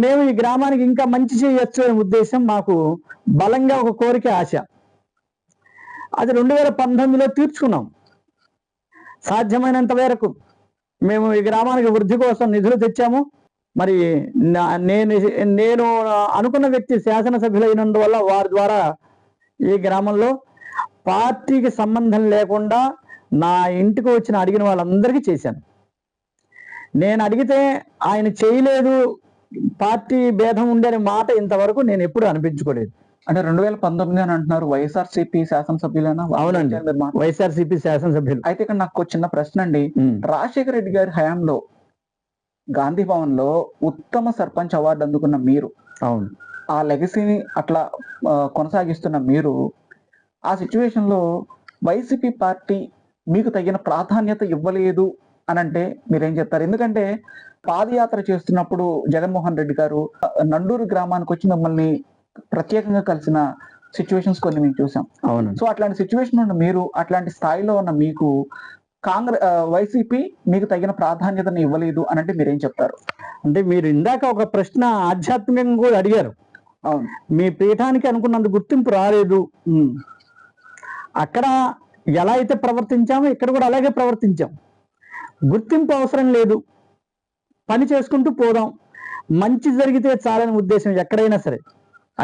మేము ఈ గ్రామానికి ఇంకా మంచి చేయొచ్చు అనే ఉద్దేశం మాకు బలంగా ఒక కోరిక, ఆశ. అది 2019లో తీర్చుకున్నాం. సాధ్యమైనంత వరకు మేము ఈ గ్రామానికి వృద్ధి కోసం నిధులు తెచ్చాము. మరి నేను అనుకున్న వ్యక్తి శాసనసభ్యులైనందువల్ల వారి ద్వారా ఈ గ్రామంలో పార్టీకి సంబంధం లేకుండా నా ఇంటికి వచ్చిన అడిగిన వాళ్ళందరికీ చేశాను. నేను అడిగితే ఆయన చేయలేదు, పార్టీ భేదం ఉండేని మాట ఇంతవరకు నేను ఎప్పుడు అనిపించుకోలేదు. అంటే 2019 అని అంటున్నారు, వైఎస్ఆర్సీపీ శాసనసభ్యులైనా? అవునండి, వైఎస్ఆర్సీపీ శాసనసభ్యులు. అయితే ఇక్కడ నాకు చిన్న ప్రశ్న అండి. రాజశేఖర రెడ్డి గారి హయాంలో గాంధీ భవన్ లో ఉత్తమ సర్పంచ్ అవార్డు అందుకున్న మీరు, అవును, ఆ లెగసీని అట్లా కొనసాగిస్తున్న మీరు, ఆ సిచ్యువేషన్ లో వైసీపీ పార్టీ మీకు తగిన ప్రాధాన్యత ఇవ్వలేదు అని అంటే మీరేం చెప్తారు? ఎందుకంటే పాదయాత్ర చేస్తున్నప్పుడు జగన్మోహన్ రెడ్డి గారు నండూరు గ్రామానికి వచ్చి మిమ్మల్ని ప్రత్యేకంగా కలిసిన సిచ్యువేషన్స్ కొన్ని మేము చూసాం. అవును. సో అట్లాంటి సిచ్యువేషన్ ఉన్న మీరు, అట్లాంటి స్థాయిలో ఉన్న మీకు వైసీపీ మీకు తగిన ప్రాధాన్యతను ఇవ్వలేదు అని అంటే మీరేం చెప్తారు? అంటే మీరు ఇందాక ఒక ప్రశ్న ఆధ్యాత్మికంగా కూడా అడిగారు. అవును, మీ పీఠానికి అనుకున్నంత గుర్తింపు రాలేదు. అక్కడ ఎలా అయితే ప్రవర్తించామో ఇక్కడ కూడా అలాగే ప్రవర్తించాం. గుర్తింపు అవసరం లేదు, పని చేసుకుంటూ పోదాం, మంచి జరిగితే చాలని ఉద్దేశం ఎక్కడైనా సరే.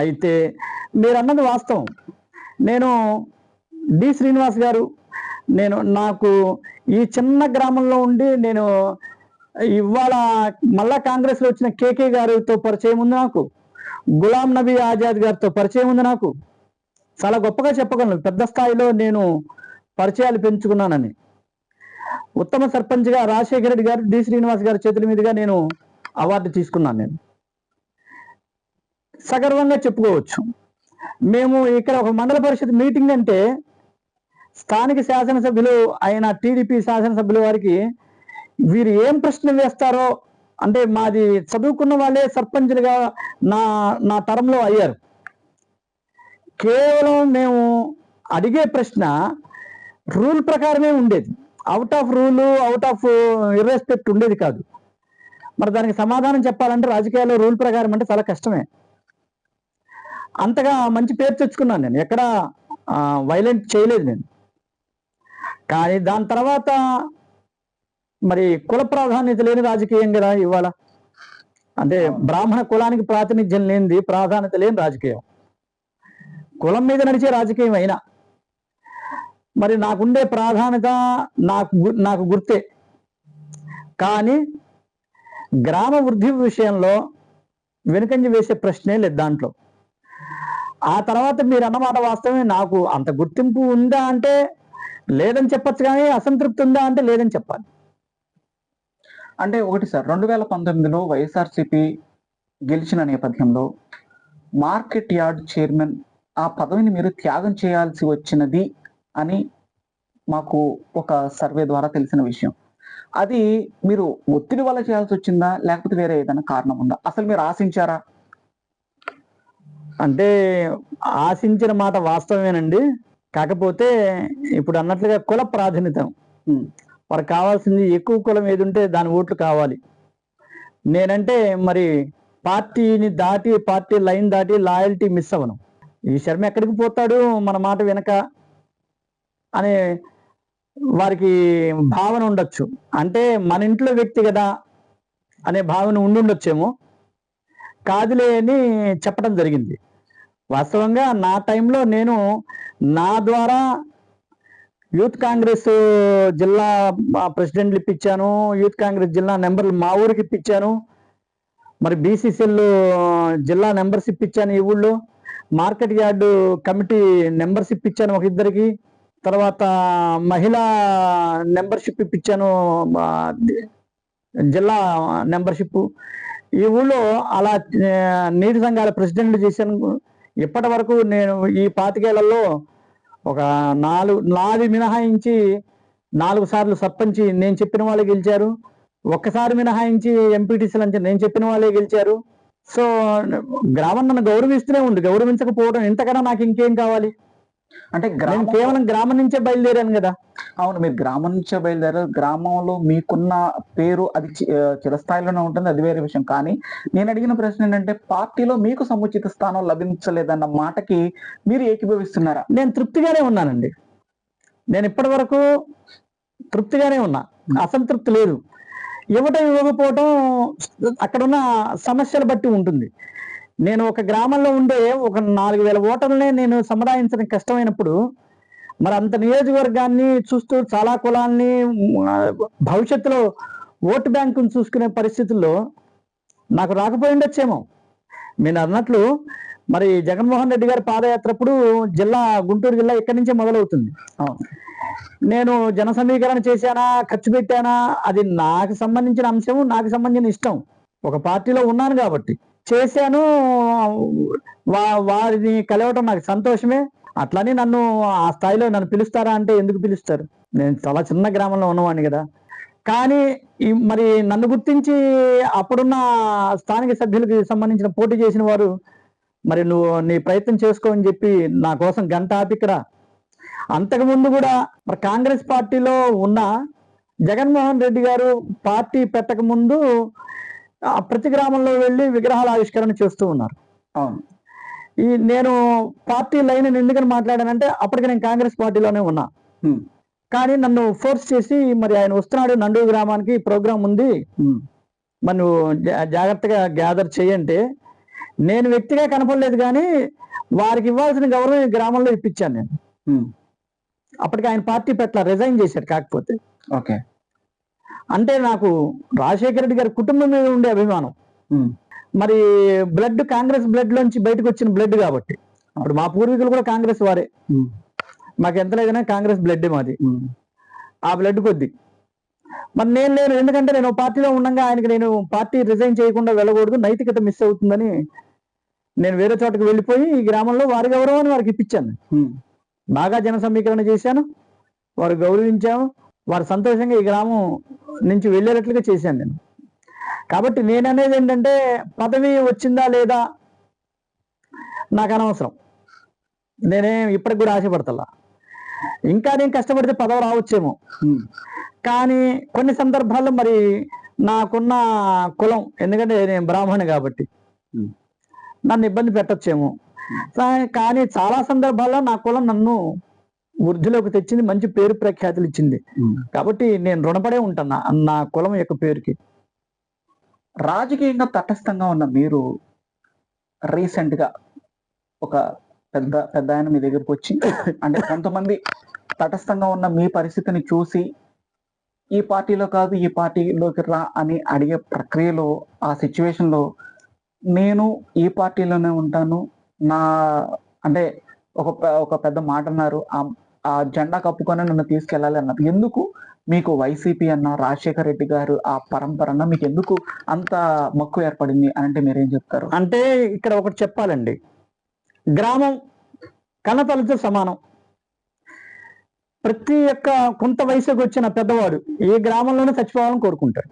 అయితే మీరు అన్నది వాస్తవం. నేను డి శ్రీనివాస్ గారు, నాకు ఈ చిన్న గ్రామంలో ఉండి నేను ఇవాళ మళ్ళా కాంగ్రెస్లో వచ్చిన కేకే గారితో పరిచయం ఉంది నాకు, గులాం నబీ ఆజాద్ గారితో పరిచయం ఉంది నాకు. చాలా గొప్పగా చెప్పగలను, పెద్ద స్థాయిలో నేను పరిచయాలు పెంచుకున్నానని. ఉత్తమ సర్పంచ్గా రాజశేఖర రెడ్డి గారు, డి శ్రీనివాస్ గారి చేతుల మీదుగా నేను అవార్డు తీసుకున్నాను. నేను సగర్వంగా చెప్పుకోవచ్చు. మేము ఇక్కడ ఒక మండల పరిషత్ మీటింగ్ అంటే స్థానిక శాసనసభ్యులు అయిన టీడీపీ శాసనసభ్యుల వారికి వీరు ఏం ప్రశ్న వేస్తారో, అంటే మాది చదువుకున్న వాళ్ళే సర్పంచులుగా నా నా తరంలో అయ్యారు. కేవలం మేము అడిగే ప్రశ్న రూల్ ప్రకారమే ఉండేది, out of rule, out of irrespect ఉండేది కాదు. మరి దానికి సమాధానం చెప్పాలంటే రాజకీయాల్లో రూల్ ప్రకారం అంటే చాలా కష్టమే. అంతగా మంచి పేరు తెచ్చుకున్నాను నేను, ఎక్కడ వైలెంట్ చేయలేదు నేను. కానీ దాని తర్వాత మరి కుల ప్రాధాన్యత లేని రాజకీయం కదా ఇవాళ. అంటే బ్రాహ్మణ కులానికి ప్రాతినిధ్యం లేనిది, ప్రాధాన్యత లేని రాజకీయం, కులం మీద నడిచే రాజకీయం అయినా మరి నాకుండే ప్రాధాన్యత నాకు గుర్తే. కానీ గ్రామ వృద్ధి విషయంలో వెనుకంజ వేసే ప్రశ్నే లేదు దాంట్లో. ఆ తర్వాత మీరు అన్నమాట వాస్తవమే, నాకు అంత గుర్తింపు ఉందా అంటే లేదని చెప్పచ్చు, కానీ అసంతృప్తి ఉందా అంటే లేదని చెప్పాలి. అంటే ఒకటి సార్, 2019లో వైఎస్ఆర్సీపీ గెలిచిన నేపథ్యంలో మార్కెట్ యార్డ్ చైర్మన్ ఆ పదవిని మీరు త్యాగం చేయాల్సి వచ్చినది అని మాకు ఒక సర్వే ద్వారా తెలిసిన విషయం. అది మీరు ఒత్తిడి వల్ల చేయాల్సి వచ్చిందా, లేకపోతే వేరే ఏదైనా కారణం ఉందా? అసలు మీరు ఆశించారా? అంటే ఆశించిన మాట వాస్తవమేనండి. కాకపోతే ఇప్పుడు అన్నట్లుగా కుల ప్రాధాన్యత, వారికి కావాల్సింది ఎక్కువ కులం ఏది ఉంటే దాని ఓట్లు కావాలి. నేనంటే మరి పార్టీని దాటి, పార్టీ లైన్ దాటి లాయల్టీ మిస్ అవ్వను. ఈ శర్మ ఎక్కడికి పోతాడు మన మాట వెనక అనే వారికి భావన ఉండొచ్చు. అంటే మన ఇంట్లో వ్యక్తి కదా అనే భావన ఉండుండొచ్చేమో, కాదులే అని చెప్పడం జరిగింది. వాస్తవంగా నా టైంలో నేను నా ద్వారా యూత్ కాంగ్రెస్ జిల్లా ప్రెసిడెంట్లు ఇప్పించాను, యూత్ కాంగ్రెస్ జిల్లా నెంబర్లు మా ఊరికి ఇప్పించాను, మరి బీసీసీఎల్ జిల్లా నెంబర్స్ ఇప్పించాను ఈ ఊళ్ళో, మార్కెట్ యార్డు కమిటీ నెంబర్స్ ఇప్పించాను ఒక ఇద్దరికి, తర్వాత మహిళా నెంబర్షిప్ ఇప్పించాను, జిల్లా మెంబర్షిప్. ఈ ఊళ్ళో అలా నీటి సంఘాల ప్రెసిడెంట్లు చేశాను. ఇప్పటి వరకు నేను ఈ 25 ఏళ్లలో ఒక నాలుగు మినహాయించి 4 సార్లు సర్పంచి నేను చెప్పిన వాళ్ళే గెలిచారు, ఒక్కసారి మినహాయించి ఎంపీటీసీలు అంటే నేను చెప్పిన వాళ్ళే గెలిచారు. సో గ్రామం నన్ను గౌరవిస్తూనే ఉంది, గౌరవించకపోవడం ఇంతకన్నా నాకు ఇంకేం కావాలి? అంటే కేవలం గ్రామం నుంచే బయలుదేరాను కదా. అవును, మీరు గ్రామం నుంచే బయలుదేరారు. గ్రామంలో మీకున్న పేరు అది చిరస్థాయిలోనే ఉంటుంది, అది వేరే విషయం. కానీ నేను అడిగిన ప్రశ్న ఏంటంటే, పార్టీలో మీకు సముచిత స్థానం లభించలేదన్న మాటకి మీరు ఏకీభవిస్తున్నారా? నేను తృప్తిగానే ఉన్నానండి. నేను ఇప్పటి వరకు తృప్తిగానే ఉన్నా, అసంతృప్తి లేదు. ఇవ్వకపోవటం అక్కడున్న సమస్యలు బట్టి ఉంటుంది. నేను ఒక గ్రామంలో ఉండే ఒక 4000 ఓటర్లనే నేను సముదాయించడం కష్టమైనప్పుడు, మరి అంత నియోజకవర్గాన్ని చూస్తూ చాలా కులాన్ని భవిష్యత్తులో ఓటు బ్యాంకును చూసుకునే పరిస్థితుల్లో నాకు రాకపోయిండొచ్చేమో. మీరు అన్నట్లు మరి జగన్మోహన్ రెడ్డి గారి పాదయాత్రప్పుడు గుంటూరు జిల్లా ఇక్కడి నుంచే మొదలవుతుంది. నేను జన సమీకరణ చేశానా, ఖర్చు పెట్టానా, అది నాకు సంబంధించిన అంశం, నాకు సంబంధించిన ఇష్టం. ఒక పార్టీలో ఉన్నాను కాబట్టి చేశాను. వారిని కలవటం నాకు సంతోషమే. అట్లని నన్ను ఆ స్థాయిలో నన్ను పిలుస్తారా అంటే ఎందుకు పిలుస్తారు? నేను చాలా చిన్న గ్రామంలో ఉన్నవాడిని కదా. కానీ మరి నన్ను గుర్తించి అప్పుడున్న స్థానిక సభ్యులకి సంబంధించిన పోటీ చేసిన వారు, మరి నువ్వు నీ ప్రయత్నం చేసుకో అని చెప్పి నా కోసం గంట ఆపికరా. అంతకుముందు కూడా మరి కాంగ్రెస్ పార్టీలో ఉన్న జగన్మోహన్ రెడ్డి గారు పార్టీ పెట్టక ముందు ప్రతి గ్రామంలో వెళ్ళి విగ్రహాల ఆవిష్కరణ చేస్తూ ఉన్నారు. అవును, నేను పార్టీ లైన్ ఎందుకని మాట్లాడానంటే అప్పటికి నేను కాంగ్రెస్ పార్టీలోనే ఉన్నా. కానీ నన్ను ఫోర్స్ చేసి మరి ఆయన వస్తున్నాడు నండూరు గ్రామానికి, ప్రోగ్రాం ఉంది, మరి నువ్వు జాగ్రత్తగా గ్యాదర్ చేయంటే నేను వ్యక్తిగా కనపడలేదు, కానీ వారికి ఇవ్వాల్సిన గౌరవం ఈ గ్రామంలో ఇప్పించాను నేను. అప్పటికి ఆయన పార్టీ పట్ల రిజైన్ చేశాడు. కాకపోతే ఓకే, అంటే నాకు రాజశేఖర రెడ్డి గారి కుటుంబం మీద ఉండే అభిమానం, మరి బ్లడ్ కాంగ్రెస్ బ్లడ్ లోంచి బయటకు వచ్చిన బ్లడ్ కాబట్టి, అప్పుడు మా పూర్వీకులు కూడా కాంగ్రెస్ వారే, మాకు ఎంత లేదన్నా కాంగ్రెస్ బ్లడ్ మాది, ఆ బ్లడ్ కొద్ది. మరి నేను లేను, ఎందుకంటే నేను పార్టీలో ఉండగా ఆయనకి నేను పార్టీ రిజైన్ చేయకుండా వెళ్ళకూడదు, నైతికత మిస్ అవుతుందని నేను వేరే చోటకి వెళ్ళిపోయి ఈ గ్రామంలో వారి గౌరవాన్ని వారికి ఇప్పించాను. బాగా జన సమీకరణ చేశాను. వారు గౌరవించాము, వారు సంతోషంగా ఈ గ్రామం నుంచి వెళ్ళేటట్లుగా చేశాను నేను. కాబట్టి నేను అనేది ఏంటంటే పదవి వచ్చిందా లేదా నాకు అనవసరం, నేనేం ఇప్పటికి కూడా ఆశపడతలా. ఇంకా నేను కష్టపడితే పదవి రావచ్చేమో, కానీ కొన్ని సందర్భాల్లో మరి నాకున్న కులం, ఎందుకంటే నేను బ్రాహ్మణి కాబట్టి నన్ను ఇబ్బంది పెట్టచ్చేమో. కానీ చాలా సందర్భాల్లో నా కులం నన్ను వృద్ధిలోకి తెచ్చింది, మంచి పేరు ప్రఖ్యాతులు ఇచ్చింది. కాబట్టి నేను రుణపడే ఉంటాను నా కులం యొక్క పేరుకి. రాజకీయంగా తటస్థంగా ఉన్న మీరు రీసెంట్ గా ఒక పెద్ద ఆయన మీ దగ్గరకు వచ్చి, అంటే కొంతమంది తటస్థంగా ఉన్న మీ పరిస్థితిని చూసి ఈ పార్టీలో కాదు ఈ పార్టీలోకి రా అని అడిగే ప్రక్రియలో, ఆ సిచ్యువేషన్ లో నేను ఈ పార్టీలోనే ఉంటాను, నా అంటే ఒక పెద్ద మాట అన్నారు, ఆ జెండా కప్పుకొని నన్ను తీసుకెళ్ళాలి అన్నారు. ఎందుకు మీకు వైసీపీ అన్న, రాజశేఖర రెడ్డి గారు ఆ పరంపర అన్న మీకు ఎందుకు అంత మక్కువ ఏర్పడింది అని అంటే మీరేం చెప్తారు? అంటే ఇక్కడ ఒకటి చెప్పాలండి, గ్రామం కన్నతల్లితో సమానం. ప్రతి ఒక్క కొంత వయసుకు వచ్చిన పెద్దవాడు ఈ గ్రామంలోనే చచ్చిపోవాలని కోరుకుంటాడు,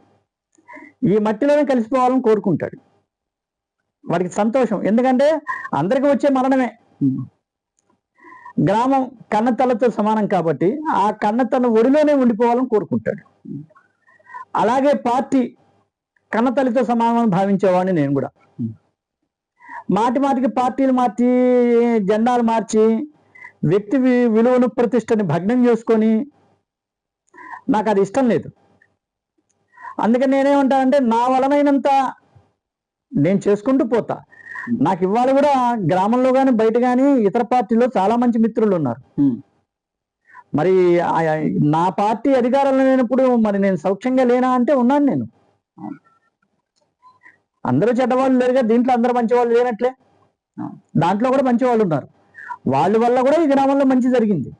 ఈ మట్టిలోనే కలిసిపోవాలని కోరుకుంటాడు. వాడికి సంతోషం, ఎందుకంటే అందరికి వచ్చే మరణమే. గ్రామం కన్నతల్లతో సమానం కాబట్టి ఆ కన్నతల్లి ఒడిలోనే ఉండిపోవాలని కోరుకుంటాడు. అలాగే పార్టీ కన్నతల్లితో సమానం భావించేవాడిని నేను కూడా. మాటికి పార్టీలు మార్చి, జెండాలు మార్చి, వ్యక్తి విలువను ప్రతిష్టని భగ్నం చేసుకొని నాకు అది ఇష్టం లేదు. అందుకని నేనేమంటానంటే నా వలనైనంత నేను చేసుకుంటూ పోతా. నాకు ఇవాళ కూడా గ్రామంలో కానీ బయట కానీ ఇతర పార్టీలో చాలా మంచి మిత్రులు ఉన్నారు. మరి నా పార్టీ అధికారంలో లేనప్పుడు మరి నేను సౌఖ్యంగా లేనా అంటే ఉన్నాను నేను. అందరూ చెడ్డవాళ్ళు లేరుగా, దీంట్లో అందరూ మంచి వాళ్ళు లేనట్లే, దాంట్లో కూడా మంచి వాళ్ళు ఉన్నారు. వాళ్ళ వల్ల కూడా ఈ గ్రామంలో మంచి జరిగింది.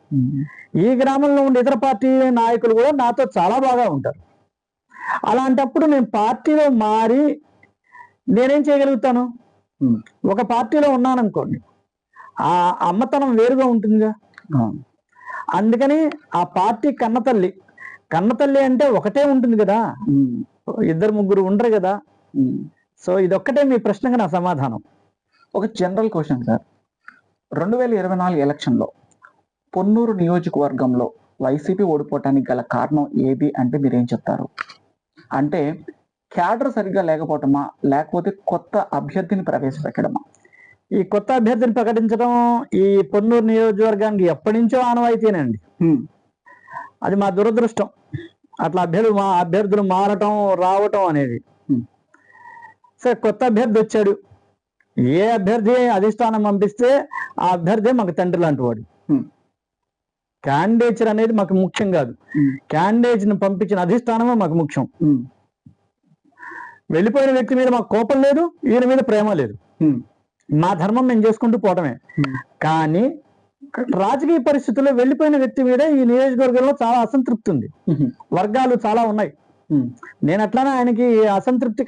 ఈ గ్రామంలో ఉండే ఇతర పార్టీ నాయకులు కూడా నాతో చాలా బాగా ఉంటారు. అలాంటప్పుడు నేను పార్టీలో మారి నేనేం చేయగలుగుతాను? ఒక పార్టీలో ఉన్నాననుకోండి, ఆ అమ్మతనం వేరుగా ఉంటుందిగా. అందుకని ఆ పార్టీ కన్నతల్లి అంటే ఒకటే ఉంటుంది కదా, ఇద్దరు ముగ్గురు ఉండరు కదా. సో ఇదొక్కటే మీ ప్రశ్నగా నా సమాధానం. ఒక జనరల్ క్వశ్చన్ సార్, 2024 ఎలక్షన్లో పొన్నూరు నియోజకవర్గంలో వైసీపీ ఓడిపోవటానికి గల కారణం ఏది అంటే మీరేం చెప్తారు? అంటే క్యాడర్ సరిగ్గా లేకపోవటమా, లేకపోతే కొత్త అభ్యర్థిని ప్రవేశపెట్టడమా? ఈ కొత్త అభ్యర్థిని ప్రకటించడం ఈ పొన్నూరు నియోజకవర్గానికి ఎప్పటి నుంచో ఆనవాయితీనండి. అది మా దురదృష్టం. అట్లా అభ్యర్థులు మారటం రావటం అనేది. సరే, కొత్త అభ్యర్థి వచ్చాడు, ఏ అభ్యర్థి అధిష్టానం పంపిస్తే ఆ అభ్యర్థి మాకు తండ్రి లాంటి వాడు. క్యాండిడేచర్ అనేది మాకు ముఖ్యం కాదు, క్యాండిడేట్ని పంపించిన అధిష్టానమే మాకు ముఖ్యం. వెళ్ళిపోయిన వ్యక్తి మీద మాకు కోపం లేదు, ఈయన మీద ప్రేమ లేదు. మా ధర్మం మేము చేసుకుంటూ పోవటమే. కానీ రాజకీయ పరిస్థితుల్లో వెళ్ళిపోయిన వ్యక్తి మీద ఈ నియోజకవర్గంలో చాలా అసంతృప్తి ఉంది, వర్గాలు చాలా ఉన్నాయి. నేను అట్లానే ఆయనకి అసంతృప్తి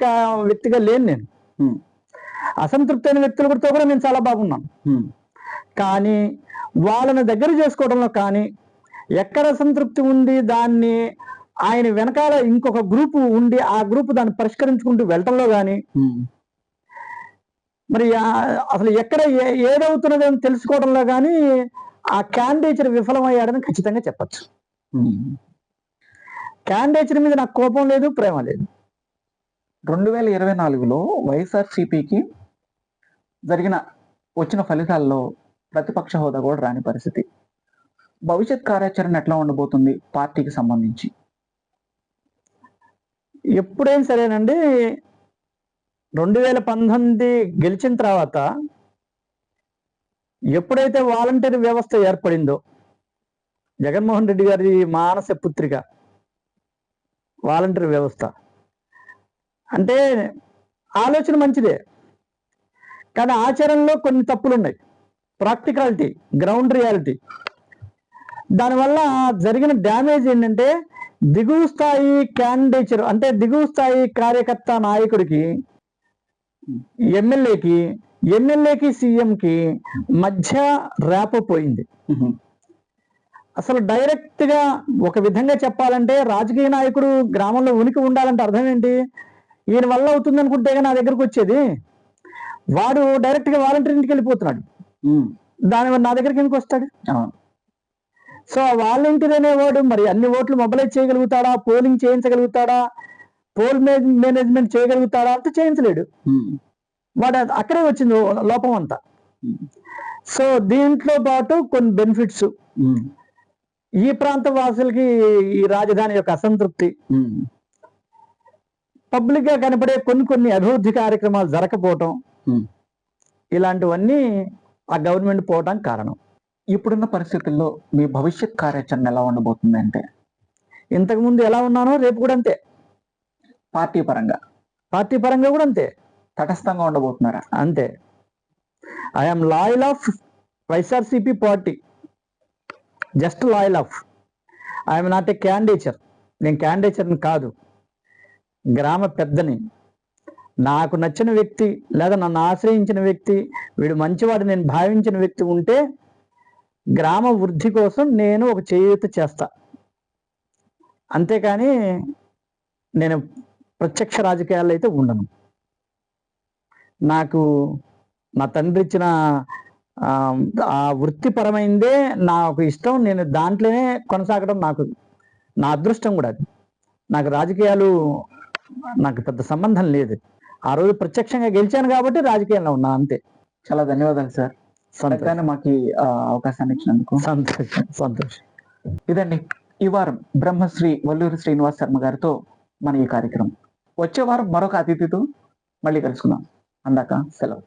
వ్యక్తిగా లేను. నేను అసంతృప్తి అయిన వ్యక్తులతో కూడా నేను చాలా బాగున్నాను. కానీ వాళ్ళని దగ్గర చేసుకోవడంలో కానీ, ఎక్కడ అసంతృప్తి ఉంది దాన్ని ఆయన వెనకాల ఇంకొక గ్రూపు ఉండి ఆ గ్రూపు దాన్ని పరిష్కరించుకుంటూ వెళ్ళటంలో కానీ, మరి అసలు ఎక్కడ ఏదవుతున్నదని తెలుసుకోవడంలో కానీ ఆ క్యాండిడేచర్ విఫలమయ్యాడని ఖచ్చితంగా చెప్పచ్చు. క్యాండిడేచర్ మీద నాకు కోపం లేదు, ప్రేమ లేదు. 2024లో వైఎస్ఆర్సీపీకి వచ్చిన ఫలితాల్లో ప్రతిపక్ష హోదా కూడా రాని పరిస్థితి. భవిష్యత్ కార్యాచరణ ఎట్లా ఉండబోతుంది పార్టీకి సంబంధించి? ఎప్పుడైనా సరేనండి, 2019 గెలిచిన తర్వాత ఎప్పుడైతే వాలంటీర్ వ్యవస్థ ఏర్పడిందో, జగన్మోహన్ రెడ్డి గారి మానస పుత్రిక వాలంటీర్ వ్యవస్థ అంటే ఆలోచన మంచిదే, కానీ ఆచరణలో కొన్ని తప్పులు ఉన్నాయి. ప్రాక్టికాలిటీ, గ్రౌండ్ రియాలిటీ, దానివల్ల జరిగిన డ్యామేజ్ ఏంటంటే దిగువ స్థాయి క్యాండిడేచర్ అంటే దిగువ స్థాయి కార్యకర్త నాయకుడికి, ఎమ్మెల్యేకి సీఎంకి మధ్య ర్యాప్ పోయింది. అసలు డైరెక్ట్ గా ఒక విధంగా చెప్పాలంటే రాజకీయ నాయకుడు గ్రామంలో ఉనికి ఉండాలంటే అర్థం ఏంటి? ఈయన వల్ల అవుతుంది అనుకుంటే నా దగ్గరకు వచ్చేది, వాడు డైరెక్ట్ గా వాలంటీర్ ఇంటికి వెళ్ళిపోతున్నాడు. దానివల్ల నా దగ్గరికి ఎందుకు వస్తాడు? సో ఆ వాలంటీర్ అనేవాడు మరి అన్ని ఓట్లు మొబైలైజ్ చేయగలుగుతాడా, పోలింగ్ చేయించగలుగుతాడా, పోల్ మేనేజ్మెంట్ చేయగలుగుతాడా అంటే చేయించలేడు. వాడు అక్కడే వచ్చింది లోపం అంతా. సో దీంట్లో పాటు కొన్ని బెనిఫిట్స్, ఈ ప్రాంత వాసులకి ఈ రాజధాని యొక్క అసంతృప్తి, పబ్లిక్ గా కనపడే కొన్ని అభివృద్ధి కార్యక్రమాలు జరగకపోవటం, ఇలాంటివన్నీ ఆ గవర్నమెంట్ పోవడానికి కారణం. ఇప్పుడున్న పరిస్థితుల్లో మీ భవిష్యత్ కార్యాచరణ ఎలా ఉండబోతుంది అంటే? ఇంతకు ముందు ఎలా ఉన్నానో రేపు కూడా అంతే. పార్టీ పరంగా కూడా అంతే, తటస్థంగా ఉండబోతున్నారా? అంతే. I'm loyal of YSRCP party, just loyal of. I'm not a candidature. నేను క్యాండిడేచర్ని కాదు, గ్రామ పెద్దని. నాకు నచ్చిన వ్యక్తి లేదా నన్ను ఆశ్రయించిన వ్యక్తి, వీడు మంచివాడు నేను భావించిన వ్యక్తి ఉంటే గ్రామ వృద్ధి కోసం నేను ఒక చేయూత చేస్తా. అంతేకాని నేను ప్రత్యక్ష రాజకీయాల్లో అయితే ఉండను. నాకు నా తండ్రి ఇచ్చిన ఆ వృత్తిపరమైందే నాకు ఇష్టం, నేను దాంట్లోనే కొనసాగడం నా అదృష్టం కూడా. అది నాకు రాజకీయాలు నాకు పెద్ద సంబంధం లేదు. ఆ రోజు ప్రత్యక్షంగా గెలిచాను కాబట్టి రాజకీయాల్లో ఉన్నా, అంతే. చాలా ధన్యవాదాలు సార్, మాకు అవకాశాన్ని ఇచ్చినందుకు. సంతోషం. ఇదండి ఈ వారం బ్రహ్మశ్రీ వల్లూరి శ్రీనివాస్ శర్మ గారితో మన ఈ కార్యక్రమం. వచ్చే వారం మరొక అతిథితో మళ్ళీ కలుసుకుందాం. అందాక సెలవు.